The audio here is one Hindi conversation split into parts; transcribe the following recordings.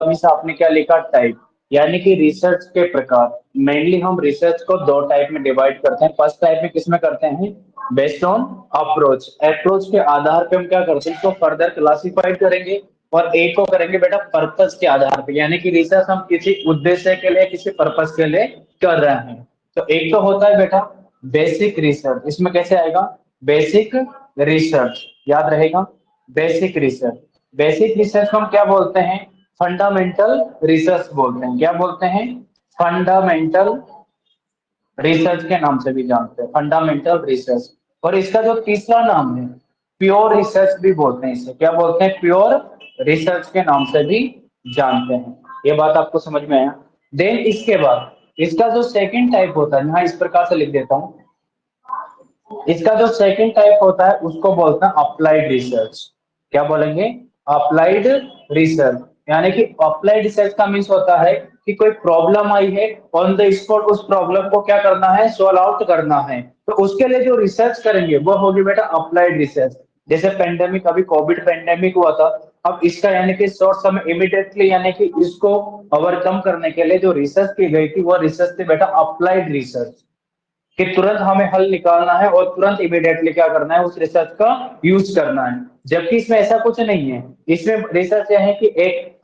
तभी से आपने क्या लिखा, टाइप, यानी कि रिसर्च के प्रकार। मेनली हम रिसर्च को दो टाइप में डिवाइड करते हैं। फर्स्ट टाइप में किसमें करते हैं, बेस्ड ऑन अप्रोच, अप्रोच के आधार पे हम क्या करते हैं, इसको फर्दर क्लासिफाइड करेंगे। और एक को करेंगे बेटा पर्पस के आधार पे, यानी कि रिसर्च हम किसी उद्देश्य के लिए, किसी पर्पस के लिए कर रहे हैं। तो एक तो होता है बेटा बेसिक रिसर्च, इसमें कैसे आएगा, बेसिक रिसर्च, याद रहेगा, बेसिक रिसर्च। बेसिक रिसर्च को हम क्या बोलते हैं, फंडामेंटल रिसर्च बोलते हैं। क्या बोलते हैं, फंडामेंटल रिसर्च के नाम से भी जानते हैं, फंडामेंटल रिसर्च। और इसका जो तीसरा नाम है, प्योर रिसर्च भी बोलते हैं इसे। क्या बोलते हैं, प्योर रिसर्च के नाम से भी जानते हैं। ये बात आपको समझ में आया। देन इसके बाद इसका जो सेकंड टाइप होता है, यहाँ इस प्रकार से लिख देता हूं, इसका जो सेकंड टाइप होता है उसको बोलते हैं अप्लाइड रिसर्च। क्या बोलेंगे, अप्लाइड रिसर्च। यानी कि अप्लाइड रिसर्च का मीन्स होता है कि कोई प्रॉब्लम आई है, ऑन द स्पॉट उस प्रॉब्लम को क्या करना है, सॉल्व आउट करना है। तो उसके लिए जो रिसर्च करेंगे वो होगी बेटा अप्लाइड रिसर्च। जैसे पेंडेमिक, अभी कोविड पेंडेमिक हुआ था, अब इसका यानी कि शॉर्ट समय इमीडिएटली, यानी कि इसको ओवरकम करने के लिए जो रिसर्च की गई थी वो रिसर्च थी बेटा अप्लाइड रिसर्च, कि तुरंत हमें हल निकालना है और तुरंत इमीडिएटली क्या करना है, उस रिसर्च का यूज करना है। जबकि इसमें ऐसा कुछ नहीं है। इसमें रिसर्च यह है कि एक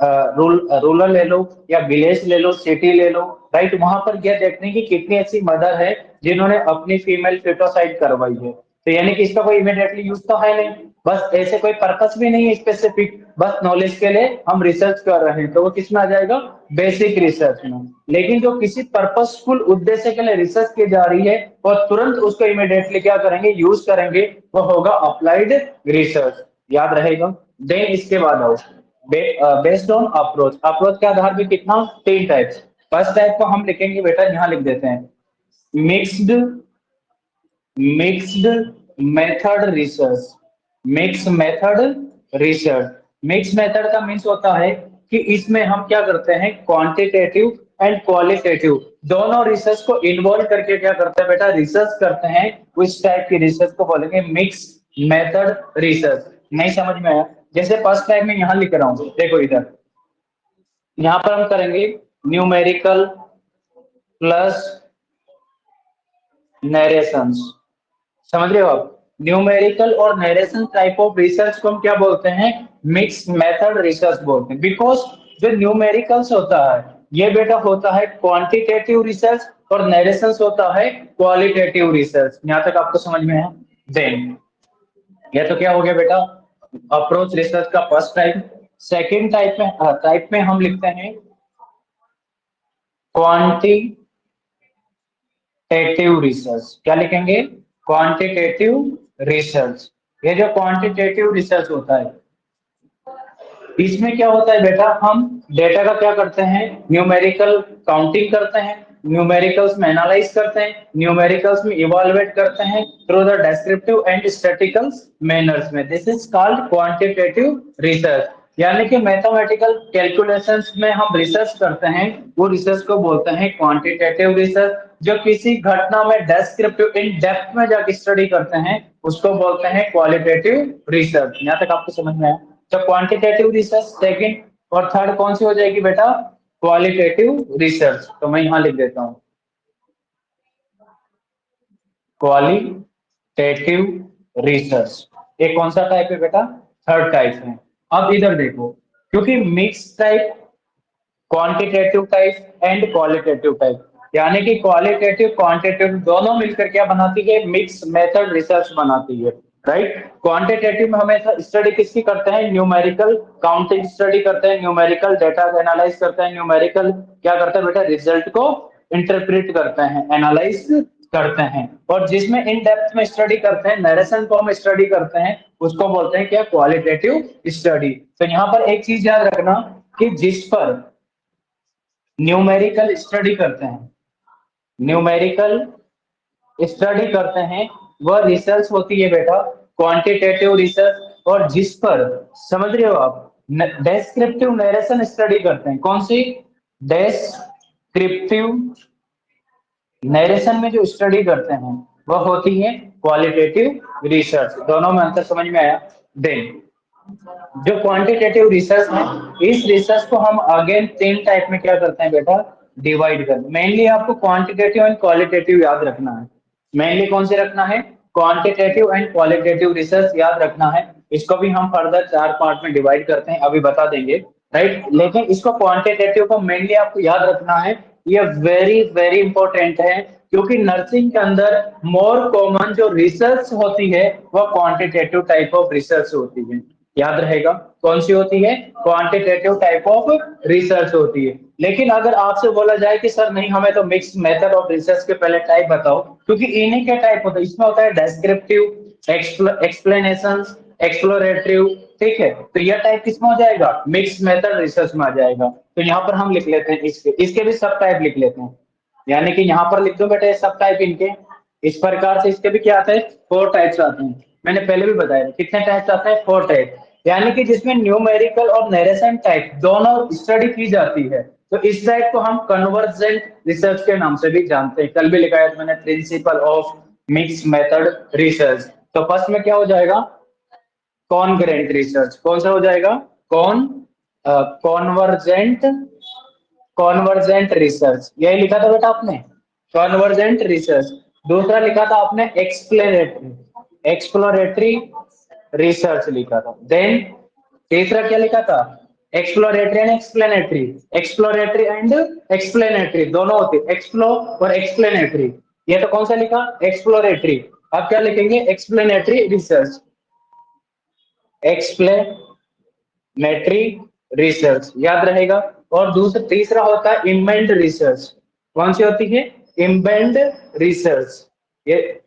रूरल ले लो या विलेज ले लो, सिटी ले लो, राइट, वहां पर यह देखने की कितनी ऐसी मदर है जिन्होंने अपनी फीमेल फिटोसाइड करवाई है। तो यानी कि इसका कोई इमीडिएटली यूज तो है नहीं, बस ऐसे कोई पर्पस भी नहीं है स्पेसिफिक, बस नॉलेज के लिए हम रिसर्च कर रहे हैं, तो वो किसमें आ जाएगा, बेसिक रिसर्च में। लेकिन जो किसी पर्पसफुल उद्देश्य के लिए रिसर्च की जा रही है और तुरंत उसको इमीडिएटली क्या करेंगे, यूज करेंगे, वो होगा अप्लाइड रिसर्च, याद रहेगा। देन इसके बाद आओ बेस्ड ऑन अप्रोच। अप्रोच के आधार पे कितना, तीन टाइप्स। फर्स्ट टाइप को हम लिखेंगे बेटा, यहाँ लिख देते हैं, mixed mixed method research. Mix method research. Mix method का मीन्स होता है कि इसमें हम क्या करते हैं, क्वांटिटेटिव एंड क्वालिटेटिव दोनों रिसर्च को इन्वॉल्व करके क्या करते हैं बेटा, रिसर्च करते हैं। उस टाइप की रिसर्च को बोलेंगे मिक्स मेथड रिसर्च। नहीं समझ में आया, जैसे फर्स्ट टाइप में यहां लिख रहा हूं, देखो इधर, यहां पर हम करेंगे न्यूमेरिकल प्लस नरेशंस। समझ रहे हो आप, न्यूमेरिकल और नरेशन टाइप ऑफ रिसर्च को हम क्या बोलते हैं, मिक्स मेथड रिसर्च बोलते हैं। बिकॉज जो न्यूमेरिकल्स होता है ये बेटा होता है क्वांटिटेटिव रिसर्च और नरेशंस होता है क्वालिटेटिव रिसर्च। यहां तक आपको समझ में है। देन ये तो क्या हो गया बेटा, अप्रोच रिसर्च का फर्स्ट टाइप। सेकेंड टाइप में हम लिखते हैं क्वांटिटेटिव रिसर्च। क्या लिखेंगे, क्वांटिटेटिव रिसर्च। ये जो क्वांटिटेटिव रिसर्च होता है इसमें क्या होता है बेटा, हम डेटा का क्या करते हैं, न्यूमेरिकल काउंटिंग करते हैं, न्यूमेरिकल्स में एनालाइज करते हैं, न्यूमेरिकल्स में इवैल्यूएट करते हैं through the descriptive and statistical manners में। This is called quantitative research. यानी कि मैथमेटिकल कैलकुलेशंस में हम रिसर्च करते हैं, वो रिसर्च को बोलते हैं क्वांटिटेटिव रिसर्च। जो किसी घटना में डिस्क्रिप्टिव इन डेप्थ में जाकर स्टडी करते हैं उसको बोलते हैं क्वालिटेटिव रिसर्च। यहाँ तक आपको समझ में आया। तो क्वांटिटेटिव रिसर्च सेकंड, और थर्ड कौन सी हो जाएगी बेटा, क्वालिटेटिव रिसर्च। तो मैं यहां लिख देता हूं क्वालिटेटिव रिसर्च। ये कौन सा टाइप है बेटा, थर्ड टाइप है। अब इधर देखो, क्योंकि mix type, quantitative type and qualitative type, यानी कि क्वालिटेटिव क्वांटिटेटिव दोनों मिलकर क्या बनाती है, मिक्स मेथड रिसर्च बनाती है, राइट। क्वांटिटेटिव में हमें स्टडी किसकी करते हैं, न्यूमेरिकल काउंटिंग स्टडी करते हैं, न्यूमेरिकल डेटा एनालाइज करते हैं, न्यूमेरिकल क्या करते हैं बेटा, रिजल्ट को इंटरप्रेट करते हैं, एनालाइज करते हैं। और जिसमें इन डेप्थ में स्टडी करते हैं, नरेशन को हम स्टडी करते हैं, उसको बोलते हैं क्या, क्वालिटेटिव स्टडी। तो यहाँ पर एक चीज याद रखना कि जिस पर न्यूमेरिकल स्टडी करते हैं, न्यूमेरिकल स्टडी करते हैं, वह रिसर्च होती है बेटा क्वांटिटेटिव रिसर्च। और जिस पर, समझ रहे हो आप, डेस्क्रिप्टिव नरेशन स्टडी करते हैं, कौन सी, डेस्क्रिप्टिव नरेशन में जो स्टडी करते हैं वह होती है क्वालिटेटिव रिसर्च। दोनों में अंतर समझ में आया। देन जो क्वांटिटेटिव रिसर्च है, इस रिसर्च को हम अगेन तीन टाइप में क्या करते हैं बेटा, डिवाइड करते हैं। मेनली आपको क्वांटिटेटिव एंड क्वालिटेटिव याद रखना है। मेनली कौन से रखना है, क्वांटिटेटिव एंड क्वालिटेटिव रिसर्च याद रखना है। इसको भी हम फर्दर चार पार्ट में डिवाइड करते हैं, अभी बता देंगे, राइट। लेकिन इसको क्वांटिटेटिव को मेनली आपको याद रखना है, ये वेरी वेरी इंपॉर्टेंट है, क्योंकि नर्सिंग के अंदर मोर कॉमन जो रिसर्च होती है वह क्वांटिटेटिव टाइप ऑफ रिसर्च होती है। याद रहेगा, कौन सी होती है, क्वांटिटेटिव टाइप ऑफ रिसर्च होती है। लेकिन अगर आपसे बोला जाए कि सर नहीं, हमें तो मिक्स मेथड ऑफ रिसर्च के पहले टाइप बताओ, क्योंकि इन्हीं के टाइप होता है, इसमें होता है डेस्क्रिप्टिव, एक्सप्लेनेशन, एक्सप्लोरेटिव, ठीक है। तो यह टाइप किसमें हो जाएगा, मिक्स मेथड रिसर्च में आ जाएगा। तो यहाँ पर हम लिख लेते हैं इसके इसके भी सब टाइप लिख लेते हैं, यानी कि यहाँ पर लिख दो बेटे सब टाइप इनके। इस प्रकार से इसके भी क्या आते हैं, फोर टाइप्स आते हैं। मैंने पहले भी बताया कितने टाइप्स आते हैं, फोर टाइप, यानी कि जिसमें न्यूमेरिकल और नरेशन टाइप दोनों स्टडी की जाती है। तो इस टाइप को हम कन्वर्जेंट रिसर्च के नाम से भी जानते हैं। कल भी लिखा है मैंने, principle of mix method research. तो फर्स्ट में क्या हो जाएगा, कॉन्ग्रेंट रिसर्च। कौन सा हो जाएगा, कौन कॉन्वर्जेंट, कॉन्वर्जेंट रिसर्च, यही लिखा था बेटा आपने, कॉन्वर्जेंट रिसर्च। दूसरा लिखा था आपने एक्सप्लेनेटरी, एक्सप्लोरेटरी रिसर्च लिखा था। देन तीसरा क्या लिखा था, exploratory and explanatory, exploratory and explanatory दोनों होते, एक्सप्लो और एक्सप्लेनेटरी। ये तो कौन सा लिखा, एक्सप्लोरेटरी। अब क्या लिखेंगे, एक्सप्लेनेटरी रिसर्च, एक्सप्लेनेटरी रिसर्च, याद रहेगा। और दूसरा तीसरा होता है इम्बेंड रिसर्च। कौन सी होती है, इम्बेंड रिसर्च, ये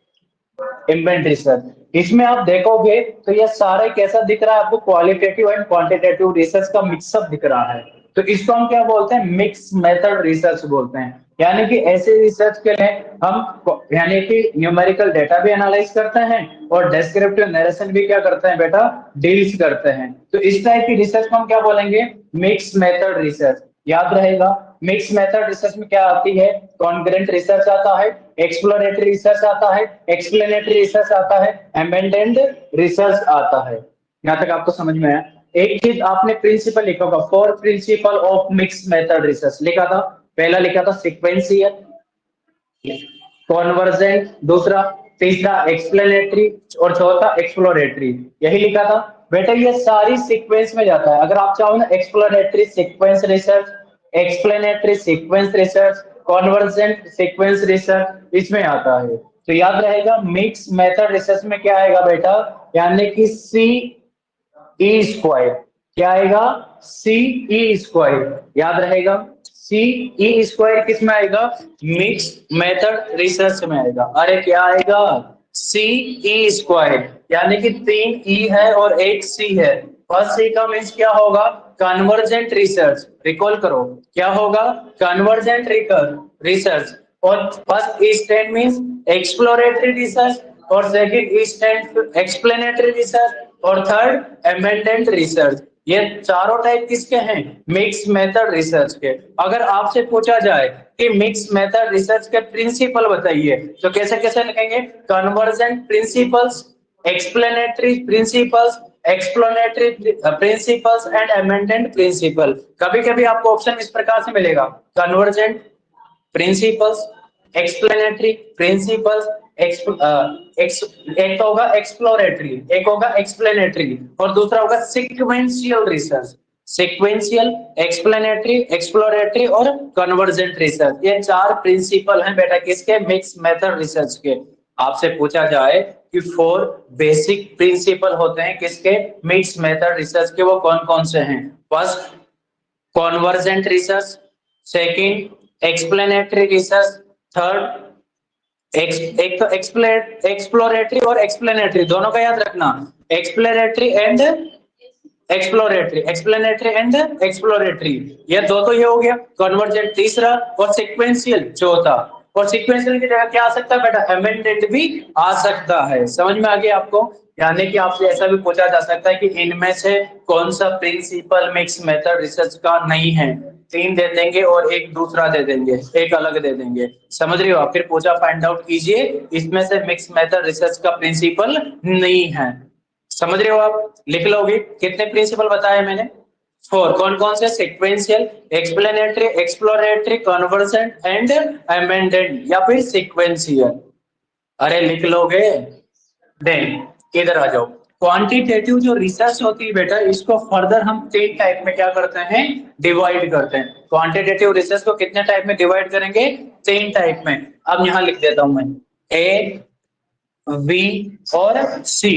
इम्बेंड रिसर्च। इसमें आप देखोगे तो ये सारा कैसा दिख रहा है आपको, क्वालिटेटिव एंड क्वांटिटेटिव रिसर्च का मिक्सअप दिख रहा है। तो इसको हम क्या बोलते हैं, मिक्स मेथड रिसर्च बोलते हैं। यानी कि ऐसे रिसर्च के लिए हम यानी कि न्यूमेरिकल डेटा भी एनालाइज करते हैं और डेस्क्रिप्टिव नरेशन भी क्या करते हैं बेटा, डील्स करते हैं। तो इस टाइप की रिसर्च को हम क्या बोलेंगे, मिक्स मेथड रिसर्च। याद रहेगा, मिक्स मेथड रिसर्च में क्या आती है, कॉन्ग्रेंट रिसर्च आता है, एक्सप्लोरेटरी रिसर्च आता है, एक्सप्लेनेटरी रिसर्च आता है, एम्बेडेड रिसर्च आता है। यहाँ तक आपको समझ में आया। एक चीज आपने प्रिंसिपल लिखा होगा, four principle of mix method research लिखा था। पहला लिखा था सिक्वेंशियल, कॉन्वर्जेंट, दूसरा, तीसरा एक्सप्लेनेटरी और चौथा एक्सप्लोरेटरी, यही लिखा था बेटा। ये सारी सीक्वेंस में जाता है। अगर आप चाहो ना, exploratory sequence research, explanatory sequence research, convergent sequence research, इसमें आता है। तो याद रहेगा, मिक्स मेथड रिसर्च में क्या आएगा बेटा, यानी कि सी ई स्क्वायर, क्या आएगा, सी ई स्क्वायर, याद रहेगा। सी ई स्क्वायर किस में आएगा, मिक्स मेथड रिसर्च में आएगा। अरे क्या आएगा, सी ई स्क्वायर, यानी कि तीन ई है और एक सी है। फर्स्ट सी का मीन्स क्या होगा, कन्वर्जेंट रिसर्च, रिकॉल करो क्या होगा, कन्वर्जेंट रिसर्च। और first E stand means exploratory research, और second E stand explanatory research, और थर्ड एम्बेडेड रिसर्च। ये चारों टाइप किसके हैं, मिक्स मेथड रिसर्च के। अगर आपसे पूछा जाए कि मिक्स मेथड रिसर्च के प्रिंसिपल बताइए, तो कैसे कैसे लिखेंगे, convergent principles, explanatory principles, explanatory principles and embedded principle. कभी कभी आपको ऑप्शन इस प्रकार से मिलेगा, कन्वर्जेंट प्रिंसिपल्स, एक्सप्लेनेटरी प्रिंसिपल्स, एक तो होगा एक्सप्लोरेटरी, एक होगा एक्सप्लेनेटरी, और दूसरा होगा sequential research. Sequential, explanatory, exploratory और कन्वर्जेंट रिसर्च, ये चार प्रिंसिपल हैं बेटा किसके, मिक्स मेथड रिसर्च के। आपसे पूछा जाए कि फोर बेसिक प्रिंसिपल होते हैं किसके, मिक्स मेथड रिसर्च के, वो कौन कौन से हैं। First, convergent research, second explanatory research, third एक तो एक्सप्लोरेटरी और एक्सप्लेनेटरी दोनों का याद रखना, explanatory and exploratory, explanatory and exploratory, ये दो तो ये हो गया। कन्वर्जेंट तीसरा, और सिक्वेंशियल चौथा। और सिक्वेंशियल की जगह क्या आ सकता है बेटा, एमेंडेड भी आ सकता है। समझ में आ गया आपको, यानी कि आपसे ऐसा भी पूछा जा सकता है कि इनमें से कौन सा प्रिंसिपल मिक्स मेथड रिसर्च का नहीं है, तीन दे देंगे और एक दूसरा दे देंगे, एक अलग दे देंगे। समझ रहे हो आप, फिर पूछा फाइंड आउट कीजिए इसमें से मिक्स मेथड रिसर्च का प्रिंसिपल नहीं है। समझ रहे हो आप? लिख लोगे। कितने प्रिंसिपल बताए मैंने? 4। कौन कौन से? Sequential, explanatory, exploratory, convergent and amendment, या फिर सिक्वेंशियल। अरे लिख लोगे? देन इधर आ जाओ। क्वांटिटेटिव जो रिसर्च होती है बेटा, इसको फर्दर हम 3 टाइप में क्या करते हैं? डिवाइड करते हैं। क्वांटिटेटिव रिसर्च को कितने टाइप में डिवाइड करेंगे? 3 टाइप में। अब यहां लिख देता हूं मैं, ए, बी और सी।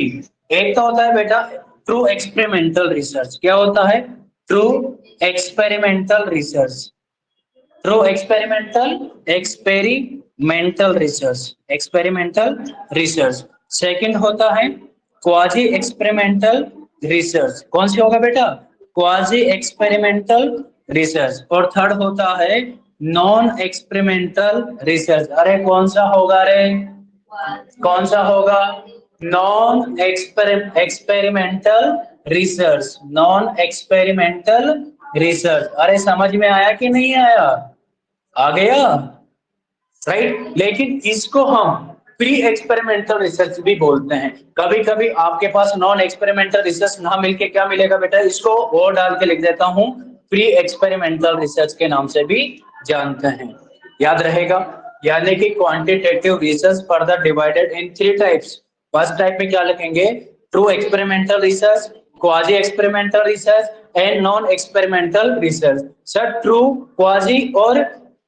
एक तो होता है बेटा ट्रू एक्सपेरिमेंटल रिसर्च। क्या होता है? True experimental research. True experimental research, experimental research. Second होता है क्वाजी एक्सपेरिमेंटल रिसर्च। कौन सी होगा बेटा? Quasi experimental research. और थर्ड होता है नॉन एक्सपेरिमेंटल रिसर्च। अरे कौन सा होगा रे? कौन सा होगा? Non experimental research, non experimental research. अरे समझ में आया कि नहीं आया? आ गया, राइट। लेकिन इसको हम प्री एक्सपेरिमेंटल रिसर्च भी बोलते हैं। कभी कभी आपके पास नॉन एक्सपेरिमेंटल रिसर्च ना मिलके क्या मिलेगा बेटा? इसको और डाल के लिख देता हूं, प्री एक्सपेरिमेंटल रिसर्च के नाम से भी जानते हैं। याद रहेगा? यानी कि quantitative research further divided in 3 types. First type में क्या लिखेंगे? True experimental research, quasi experimental research and non experimental research. Sir true, quasi और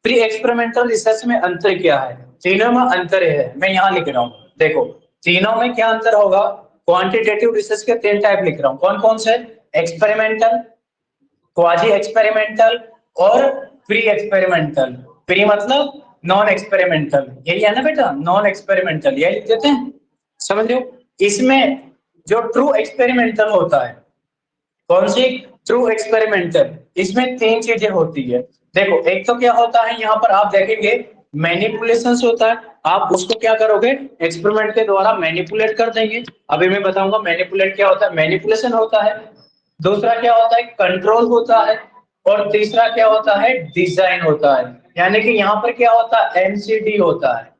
प्री एक्सपेरिमेंटल रिसर्च में अंतर क्या है? तीनों में अंतर है, मैं यहाँ लिख रहा हूँ। देखो तीनों में क्या अंतर होगा? क्वांटिटेटिव रिसर्च के 3 टाइप लिख रहा हूँ। कौन कौन से? एक्सपेरिमेंटल, क्वाजी एक्सपेरिमेंटल और प्री एक्सपेरिमेंटल। प्री मतलब नॉन एक्सपेरिमेंटल, यही है ना बेटा? नॉन एक्सपेरिमेंटल यही लिख देते हैं। समझ रहे हो? इसमें जो ट्रू एक्सपेरिमेंटल होता है, कौन सी? True experimental. इसमें 3 चीजें होती है। देखो एक तो क्या होता है, यहाँ पर आप देखेंगे मैनिपुलेशन होता है। आप उसको क्या करोगे? एक्सपेरिमेंट के द्वारा मैनिपुलेट कर देंगे। अभी मैं बताऊंगा मैनिपुलेट क्या होता है। मैनिपुलेशन होता है। दूसरा क्या होता है? कंट्रोल होता है। और तीसरा क्या होता है? डिजाइन होता है। यानी कि यहाँ पर क्या होता है? एमसीडी होता है।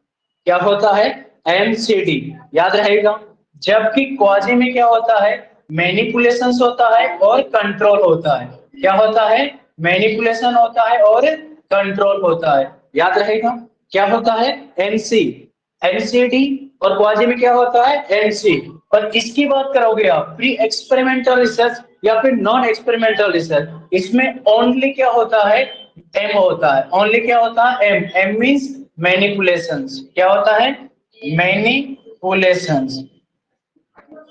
क्या होता है? एमसीडी। याद रहेगा? जबकि क्वाजी में क्या होता है? मैनिपुलेशन होता है और कंट्रोल होता है। क्या होता है? मैनिपुलेशन होता है और कंट्रोल होता है। याद रहेगा? क्या होता है? MC, MCD. और क्वाजी में क्या होता है? एमसी। पर इसकी बात करोगे आप प्री एक्सपेरिमेंटल रिसर्च या फिर नॉन एक्सपेरिमेंटल रिसर्च, इसमें ओनली क्या होता है? एम होता है। ओनली क्या होता है? एम। M means manipulations. क्या होता है? मैनिपुलेशंस।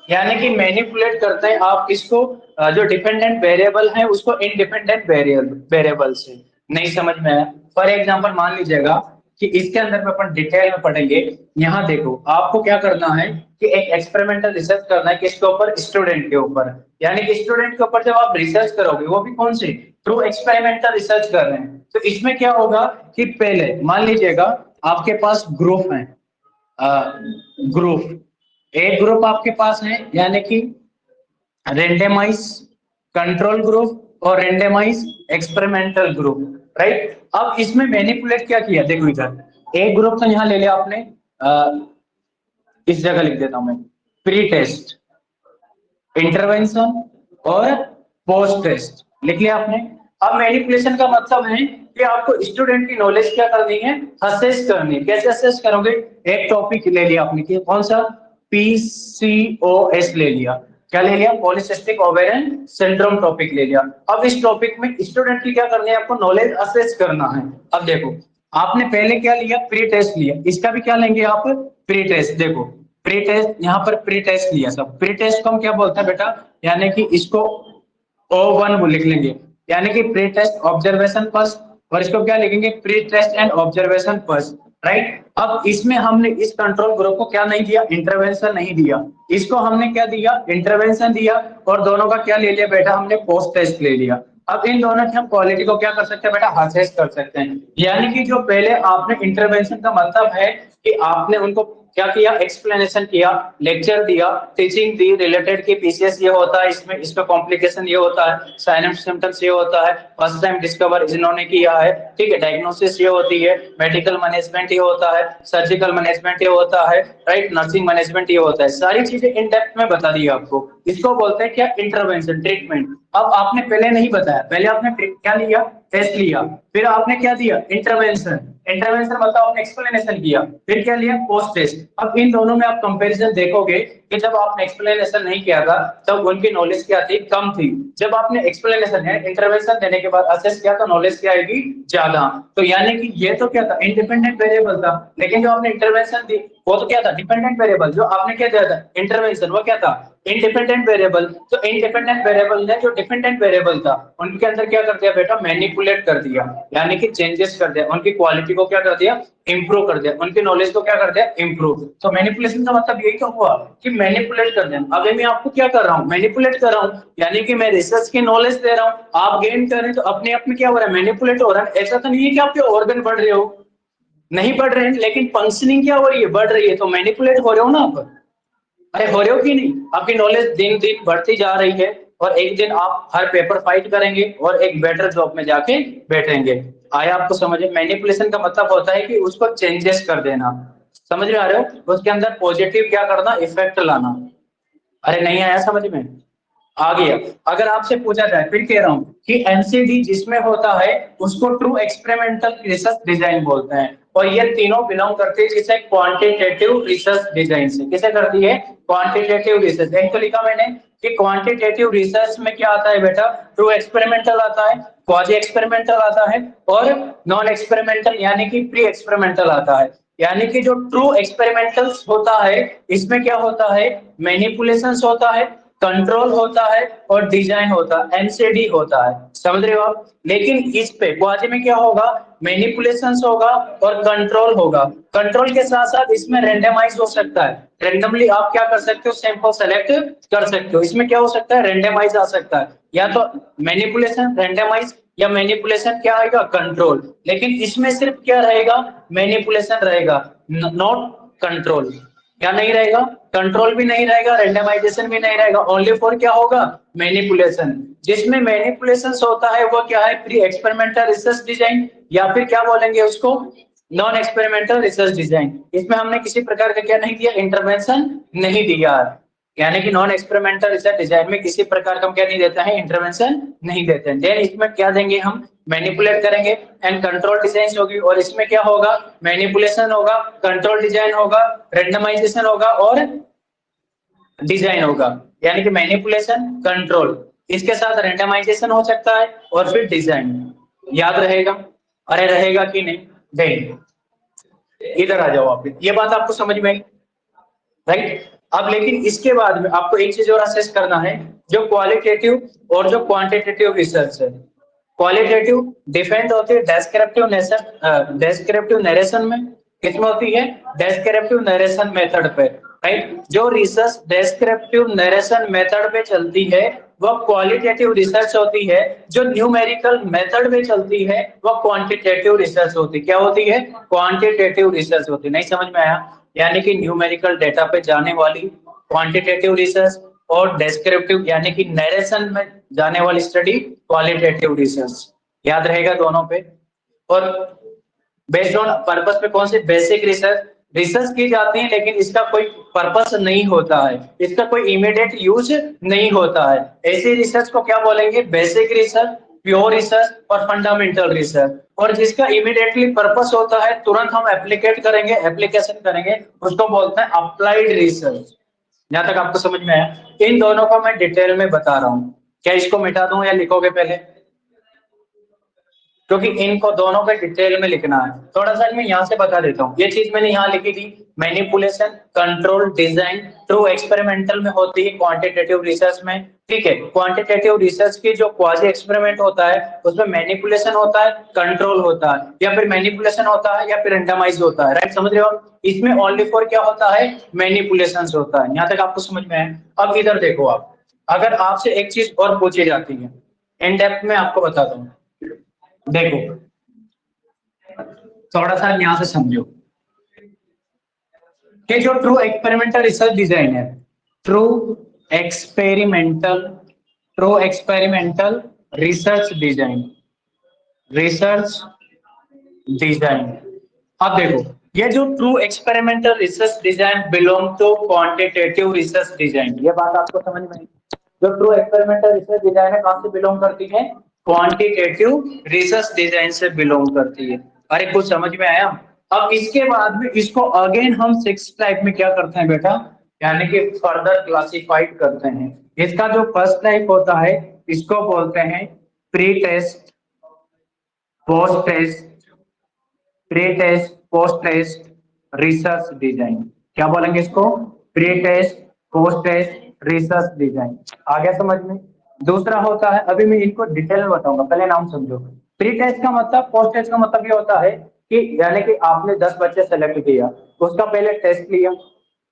यानी कि मैनिपुलेट करते हैं आप इसको, जो डिपेंडेंट वेरिएबल है उसको इंडिपेंडेंट वेरिएबल से। नहीं समझ में आया? फॉर एग्जांपल मान लीजिएगा कि इसके अंदर में अपन डिटेल में पढ़ेंगे। यहाँ देखो आपको क्या करना है कि एक एक्सपेरिमेंटल रिसर्च करना है। किसके ऊपर? स्टूडेंट के ऊपर। यानी कि स्टूडेंट के ऊपर जब आप रिसर्च करोगे, वो भी कौन सी? ट्रू एक्सपेरिमेंटल रिसर्च कर रहे हैं। तो इसमें क्या होगा कि पहले मान लीजिएगा आपके पास ग्रुप है, ग्रुप एक ग्रुप आपके पास है, यानी कि रेंडमाइज कंट्रोल ग्रुप और रेंडमाइज एक्सपेरिमेंटल ग्रुप, राइट। अब इसमें मैनिपुलेट क्या किया? देखो इधर एक ग्रुप तो यहाँ ले लिया आपने, इस जगह लिख देता हूं मैं, प्री टेस्ट, इंटरवेंशन और पोस्ट टेस्ट लिख लिया आपने। अब मैनिपुलेशन का मतलब है कि आपको स्टूडेंट की नॉलेज क्या करनी है? असेस करनी है। कैसे असेस करोगे? एक टॉपिक ले लिया आपने, कौन सा? पीसीओएस ले लिया। क्या ले लिया? पॉलीसिस्टिक ओवेरियन सिंड्रोम टॉपिक ले लिया। अब इस टॉपिक में स्टूडेंट की क्या करनी है? आपको नॉलेज असेस करना है। अब देखो आपने पहले क्या लिया? प्री टेस्ट लिया। इसका भी क्या लेंगे आप? Pre test. देखो प्री टेस्ट, यहाँ पर प्री टेस्ट लिया। सब प्री टेस्ट को हम क्या बोलते हैं बेटा? यानी कि इसको O1 लिख लेंगे, यानी कि प्री टेस्ट ऑब्जर्वेशन फर्स्ट। और इसको क्या लिखेंगे? Pre test and observation first, right. अब इसमें हमने इस कंट्रोल ग्रुप को क्या नहीं दिया? इंटरवेंशन नहीं दिया। इसको हमने क्या दिया? इंटरवेंशन दिया। और दोनों का क्या ले लिया बेटा? हमने पोस्ट टेस्ट ले लिया। अब इन दोनों की हम क्वालिटी को क्या कर सकते हैं बेटा? असेस कर सकते हैं। यानी कि जो पहले आपने इंटरवेंशन का मतलब है कि आपने उनको क्या किया, एक्सप्लेनेशन किया, लेक्चर दिया, टीचिंग दी, रिलेटेड की पीसीएस ये होता है, इसमें कॉम्प्लिकेशन ये होता है, साइन एंड सिम्टम्स ये होता है, फर्स्ट टाइम डिस्कवर इन्होंने किया है, ठीक है, डायग्नोसिस ये होती है, मेडिकल मैनेजमेंट ये होता है, सर्जिकल मैनेजमेंट ये होता है, राइट, नर्सिंग मैनेजमेंट ये होता है, सारी चीजें इन डेप्थ में बता दी आपको। इसको बोलते हैं क्या, इंटरवेंशन, ट्रीटमेंट। अब आपने पहले नहीं बताया, पहले आपने क्या लिया, टेस्ट लिया, फिर आपने क्या दिया, इंटरवेंशन, इंटरवेंशन मतलब आपने एक्सप्लेनेशन किया, फिर क्या लिया, पोस्ट टेस्ट। अब इन दोनों में आप कंपैरिजन देखोगे कि जब आपने एक्सप्लेनेशन नहीं किया था तब उनकी नॉलेज क्या थी, कम थी। जब आपने एक्सप्लेनेशन है, इंटरवेंशन देने के बाद असेस किया तो नॉलेज क्या आएगी, ज्यादा। तो यानी कि ये तो क्या था, इंडिपेंडेंट वेरिएबल था, लेकिन जो आपने इंटरवेंशन दी वो तो क्या था, डिपेंडेंट वेरिएबल। जो आपने क्या दिया था, इंटरवेंशन, वो क्या था, इंडिपेंडेंट वेरिएबल। तो इंडिपेंडेंट वेरिएबल ने जो डिपेंडेंट वेरिएबल था उनके अंदर क्या कर दिया बेटा, मैनिपुलेट कर दिया, यानी कि चेंजेस कर दिया, उनकी क्वालिटी को क्या कर दिया, इंप्रूव कर दिया, उनकी नॉलेज को क्या कर दिया, इंप्रूव। तो मैनिपुलेशन का मतलब यही तो हुआ कि मैनिपुलेट कर दिया। अभी मैं आपको क्या कर रहा हूँ, मैनिपुलेट कर रहा हूँ, यानी कि मैं रिसर्च की नॉलेज दे रहा हूँ, आप गेन कर रहे हैं, तो अपने आप में क्या हो रहा है, मैनिपुलेट हो रहा है। ऐसा तो नहीं है कि आपके ऑर्गन बढ़ रहे हो, नहीं बढ़ रहे हैं, लेकिन फंक्शनिंग क्या हो रही है, बढ़ रही है, तो मैनिपुलेट हो रहे हो ना आप। अरे हो रहे हो कि नहीं, आपकी नॉलेज दिन दिन बढ़ती जा रही है, और एक दिन आप हर पेपर फाइट करेंगे और एक बेटर जॉब में जाके बैठेंगे। आया आपको समझ में, मैनिपुलेशन का मतलब होता है कि उसको चेंजेस कर देना, समझ में आ रहे हो, उसके अंदर पॉजिटिव क्या करना, इफेक्ट लाना। अरे नहीं आया समझ में, आ गया। अगर आपसे पूछा जाए, फिर कह रहा हूं कि एनसीडी जिसमें होता है उसको ट्रू एक्सपेरिमेंटल रिसर्च डिजाइन बोलते हैं, और ये तीनों बिलोंग करते हैं जिसे क्वांटिटेटिव रिसर्च डिजाइन से। किसे करती है, क्वांटिटेटिव रिसर्च। एक तो लिखा मैंने कि क्वांटिटेटिव रिसर्च में क्या आता है बेटा, ट्रू एक्सपेरिमेंटल आता है, क्वाजी एक्सपेरिमेंटल आता है, और नॉन एक्सपेरिमेंटल यानी कि प्री एक्सपेरिमेंटल आता है। यानी कि जो ट्रू एक्सपेरिमेंटल होता है इसमें क्या होता है, मैनिपुलेशंस होता है, कंट्रोल होता है, और डिजाइन होता है, एनसीडी होता है, समझ रहे हो आप। लेकिन इस पे क्वाजी में क्या होगा, मैनिपुलेशंस होगा और कंट्रोल होगा। कंट्रोल के साथ साथ इसमें रेंडमाइज हो सकता है, रेंडमली आप क्या कर सकते हो, सैंपल सेलेक्ट कर सकते हो। इसमें क्या हो सकता है, रेंडमाइज आ सकता है, या तो मैनिपुलेशन रेंडमाइज, या मैनिपुलेशन क्या आएगा, कंट्रोल। लेकिन इसमें सिर्फ क्या रहेगा, मैनिपुलेशन रहेगा, नॉट कंट्रोल। क्या नहीं रहेगा, कंट्रोल भी नहीं रहेगा, रेंडमाइजेशन भी नहीं रहेगा, ओनली फॉर क्या होगा, मैनिपुलेशन। जिसमें मैनिपुलेशन होता है वो क्या है, प्री एक्सपेरिमेंटल रिसर्च डिजाइन, या फिर क्या बोलेंगे उसको, नॉन एक्सपेरिमेंटल रिसर्च डिजाइन। इसमें हमने किसी प्रकार का क्या नहीं दिया, इंटरवेंशन नहीं दिया, यानी कि नॉन एक्सपेरिमेंटल रिसर्च डिजाइन में किसी प्रकार का हम क्या नहीं देते हैं, इंटरवेंशन नहीं देते हैं। देन इसमें क्या देंगे हम, मैनिपुलेट करेंगे एंड कंट्रोल डिजाइन होगी, और इसमें क्या होगा, मैनिपुलेशन होगा, कंट्रोल डिजाइन होगा, रेंडमाइजेशन होगा और डिजाइन होगा। यानी कि मैनिपुलेशन, कंट्रोल, इसके साथ रेंडमाइजेशन हो सकता है, और फिर डिजाइन। याद रहेगा, अरे रहेगा कि नहीं। देन इधर आ जाओ आप, ये बात आपको समझ में आई, राइट। अब लेकिन इसके बाद में आपको एक चीज और असेस करना है, जो क्वालिटेटिव और जो क्वांटिटेटिव रिसर्च है। क्वालिटेटिव डिफेंड होती है डेस्क्रिप्टिव नरेशन में, किसमें होती है, डेस्क्रिप्टिव नरेशन मेथड पे, राइट। जो रिसर्च डेस्क्रिप्टिव नरेशन मेथड पे चलती है वह क्वालिटेटिव रिसर्च होती है, जो न्यूमेरिकल मेथड में चलती है वह क्वांटिटेटिव रिसर्च होती है। क्या होती है, क्वांटिटेटिव रिसर्च होती है। नहीं समझ में आया, यानी कि न्यूमेरिकल डेटा पे जाने वाली क्वांटिटेटिव रिसर्च, और डेस्क्रिप्टिव यानी कि नरेशन में जाने वाली स्टडी क्वालिटेटिव रिसर्च। याद रहेगा दोनों पे। और बेस्ड ऑन पर्पस पे कौन से, बेसिक रिसर्च रिसर्च की जाती है, लेकिन इसका कोई पर्पस नहीं होता है, इसका कोई इमीडिएट यूज नहीं होता है। ऐसी रिसर्च को क्या बोलेंगे, बेसिक रिसर्च, प्योर रिसर्च और फंडामेंटल रिसर्च। और जिसका इमीडिएटली पर्पस होता है, तुरंत हम एप्लीकेट करेंगे, एप्लीकेशन करेंगे, उसको बोलते हैं अप्लाइड रिसर्च। जहां तक आपको समझ में आया, इन दोनों को मैं डिटेल में बता रहा हूँ। क्या इसको मिटा दूं या लिखोगे पहले, क्योंकि इनको दोनों पे डिटेल में लिखना है। थोड़ा सा मैं यहाँ से बता देता हूँ, ये चीज मैंने यहाँ लिखी थी, manipulation, control, design true experimental में होती है, क्वांटिटेटिव रिसर्च में, ठीक है। क्वांटिटेटिव रिसर्च की जो क्वाजी एक्सपेरिमेंट होता है उसमें मैनिपुलेशन होता है, कंट्रोल होता है, या फिर मैनिपुलेशन होता है, या फिर रेंडमाइज होता है, राइट, समझ रहे हो। इसमें ओनली फॉर क्या होता है, मैनिपुलेशन होता है। यहाँ तक आपको समझ में है। अब इधर देखो आप, अगर आपसे एक चीज और पूछी जाती है, इन डेप्थ में आपको बताता हूँ, देखो थोड़ा सा यहाँ से समझो, ये जो ट्रू एक्सपेरिमेंटल रिसर्च डिजाइन है, true experimental true experimental research design, research design. अब देखो, ये जो true experimental research design belong to quantitative research design, ये बात आपको समझ में आई? जो ट्रू एक्सपेरिमेंटल रिसर्च डिजाइन है कहां से बिलोंग करती है? क्वांटिटेटिव रिसर्च डिजाइन से बिलोंग करती है। अरे कुछ समझ में आया? अब इसके बाद में इसको अगेन हम 6 टाइप में क्या करते हैं बेटा, यानी कि फर्दर क्लासिफाइड करते हैं। इसका जो फर्स्ट टाइप होता है इसको बोलते हैं pre test, post test, pre test, post test research design. क्या बोलेंगे इसको? Pre test, post test research design. आ गया समझ में? दूसरा होता है, अभी मैं इनको डिटेल में बताऊंगा, पहले नाम समझो। प्री टेस्ट का मतलब, पोस्ट टेस्ट का मतलब ये होता है कि यानी कि आपने 10 बच्चे सेलेक्ट किया, उसका पहले टेस्ट लिया,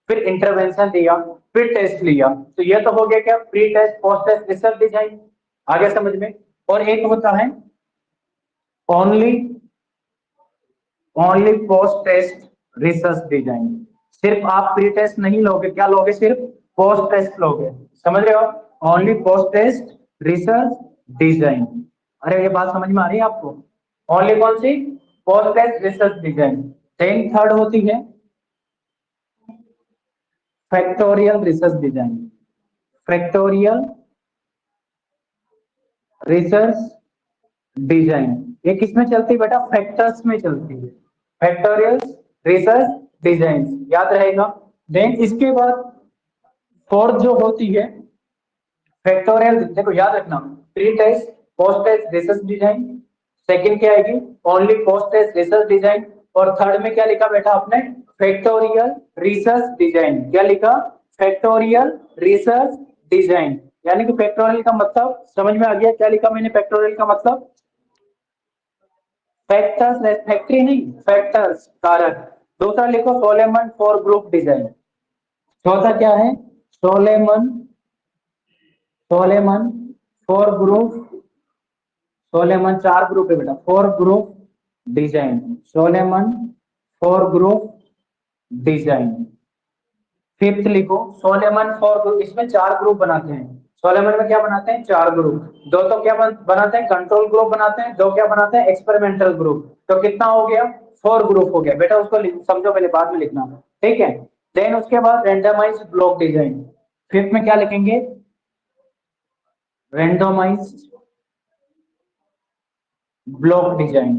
फिर इंटरवेंशन दिया, फिर टेस्ट लिया, तो ये तो हो गया क्या? Pre test, post test research design. आ गया समझ में? और एक होता है only only post test research design. सिर्फ आप प्री टेस्ट नहीं लोगे, क्या लोगे? सिर्फ पोस्ट टेस्ट लोगे। समझ रहे हो? Only post test research design. अरे ये बात समझ में आ रही है आपको? ओनली कौन सी? Post test research design. Then third होती है factorial research design. Factorial research design, ये किसमें चलती है बेटा? फैक्टर्स में चलती है। फैक्टोरियल रिसर्च डिजाइन, याद रहेगा। देन इसके बाद फोर्थ जो होती है फैक्टोरियल, देखो याद रखना, pre test, post test research design. Second क्या आएगी? Only post test research design. और थर्ड में क्या लिखा बेटा आपने? Factorial research design. क्या लिखा? Factorial research design. यानी कि फैक्टोरियल का मतलब समझ में आ गया? क्या लिखा मैंने फैक्टोरियल का मतलब? फैक्टर्स, फैक्ट्री नहीं, फैक्टर्स, कारक। दूसरा लिखो सोलेमन फॉर ग्रुप डिजाइन। चौथा क्या है? Solomon Solomon four group, Solomon 4 group है बेटा, four group design. Solomon four group design. Fifth लिखो सोलेमन फॉर ग्रुप, इसमें 4 ग्रुप बनाते हैं। सोलेमन में क्या बनाते हैं? 4 ग्रुप। दो तो क्या बनाते हैं? कंट्रोल ग्रुप बनाते हैं। दो क्या बनाते हैं? Experimental group. तो कितना हो गया? 4 ग्रुप हो गया बेटा, उसको समझो पहले, बाद में लिखना, ठीक है। देन उसके बाद रेंडमाइज ब्लॉक डिजाइन। फिफ्थ में क्या लिखेंगे? रेंडोमाइज ब्लॉक डिजाइन,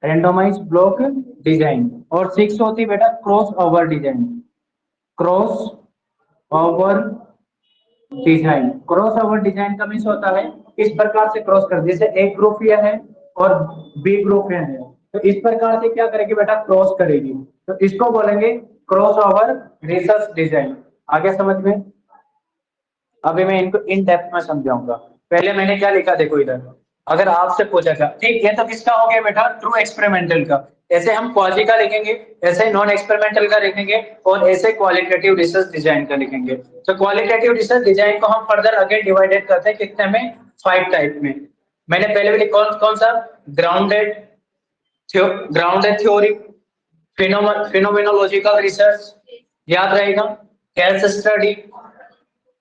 रेंडोमाइज ब्लॉक डिजाइन। और सिक्स होती है बेटा cross over design. Cross over design, cross over design का मीन्स होता है इस प्रकार से क्रॉस कर, जैसे एक ग्रुप ये है और बी ग्रुप है, तो इस प्रकार से क्या करेगी बेटा? क्रॉस करेगी, तो इसको बोलेंगे क्रॉस ओवर रिसर्च डिजाइन। आगे समझ में? अभी मैं इनको इन डेप्थ में समझाऊंगा। पहले मैंने क्या लिखा देखो इधर, अगर आपसे पूछा था, ठीक है, तो किसका हो गया बेटा? ट्रू एक्सपेरिमेंटल का। ऐसे हम क्वाजी का लिखेंगे, ऐसे नॉन एक्सपेरिमेंटल का लिखेंगे, और ऐसे क्वालिटेटिव रिसर्च डिजाइन का लिखेंगे। तो क्वालिटेटिव रिसर्च डिजाइन को हम फर्दर अगेन डिवाइडेड करते हैं कितने में? 5 टाइप में। मैंने पहले भी कौन कौन सा? Grounded grounded theory, phenomenological research, याद रहेगा, case study,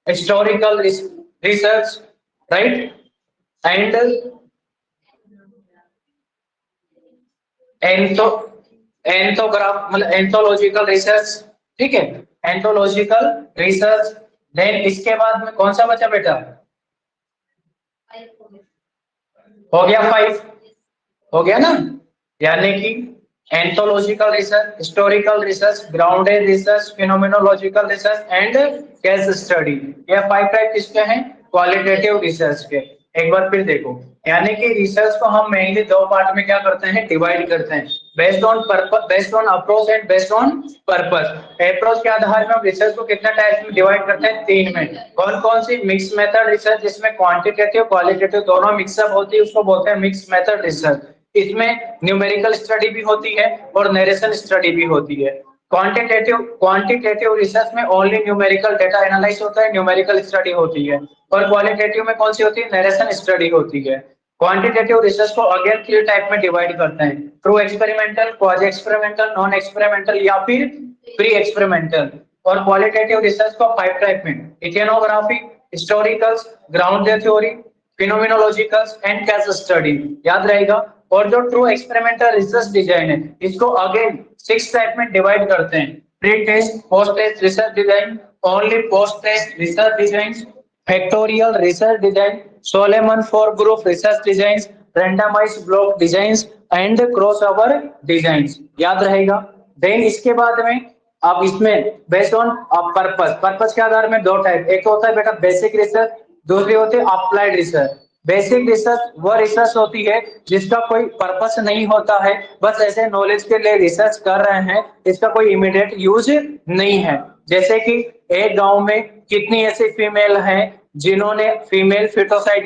historical research, right? And एंथो एंथोग्राफ मतलब एंथोलॉजिकल रिसर्च, ठीक है, एंथोलॉजिकल रिसर्च। देन इसके बाद में कौन सा बचा बेटा? हो गया 5, हो गया ना? यानी कि anthological research, historical research, grounded research, phenomenological research and case study. ये 5 टाइप किसके हैं? क्वालिटेटिव रिसर्च के। एक बार फिर देखो, यानी कि रिसर्च को हम मेनली 2 पार्ट में क्या करते हैं? डिवाइड करते हैं, based on purpose, based on approach and based on purpose. Approach के आधार पर हम रिसर्च को कितने टाइप में डिवाइड करते हैं? 3 में। कौन कौन सी? मिक्स मेथड रिसर्च, जिसमें क्वांटिटेटिव क्वालिटेटिव दोनों मिक्सअप होती है, उसको बोलते हैं मिक्स मेथड रिसर्च। इसमें न्यूमेरिकल स्टडी भी होती है और नरेशन स्टडी भी होती है। क्वांटिटेटिव रिसर्च में ओनली न्यूमेरिकल डेटा एनालाइज होता है, न्यूमेरिकल स्टडी होती है। और क्वालिटेटिव में कौन सी होती है? नरेशन स्टडी होती है। क्वांटिटेटिव रिसर्च को अगेन 3 टाइप में डिवाइड करते हैं, true experimental, quasi experimental, non experimental, या फिर प्री एक्सपेरिमेंटल। और क्वालिटेटिव रिसर्च को 5 टाइप में, ethnography, historicals, ground theory, phenomenologicals and case study, याद रहेगा। और जो ट्रू एक्सपेरिमेंटल रिसर्च डिजाइन है, इसको अगेन 6 टाइप में डिवाइड करते हैं, pre test, post test research design, only post test research design, factorial research design, Solomon four group research design, randomised block design and crossover design, याद रहेगा। देन इसके बाद में अब इसमें बेस्ड ऑन पर्पस के आधार में 2 टाइप, एक होता है बेटा बेसिक रिसर्च, दूसरी होती है अप्लाइड रिसर्च। बेसिक रिसर्च वो रिसर्च होती है जिसका कोई पर्पस नहीं होता है, बस ऐसे नॉलेज के लिए रिसर्च कर रहे हैं, इसका कोई इमीडिएट यूज नहीं है। जैसे कि एक गांव में कितनी ऐसी फीमेल हैं जिन्होंने फीमेल फिटोसाइट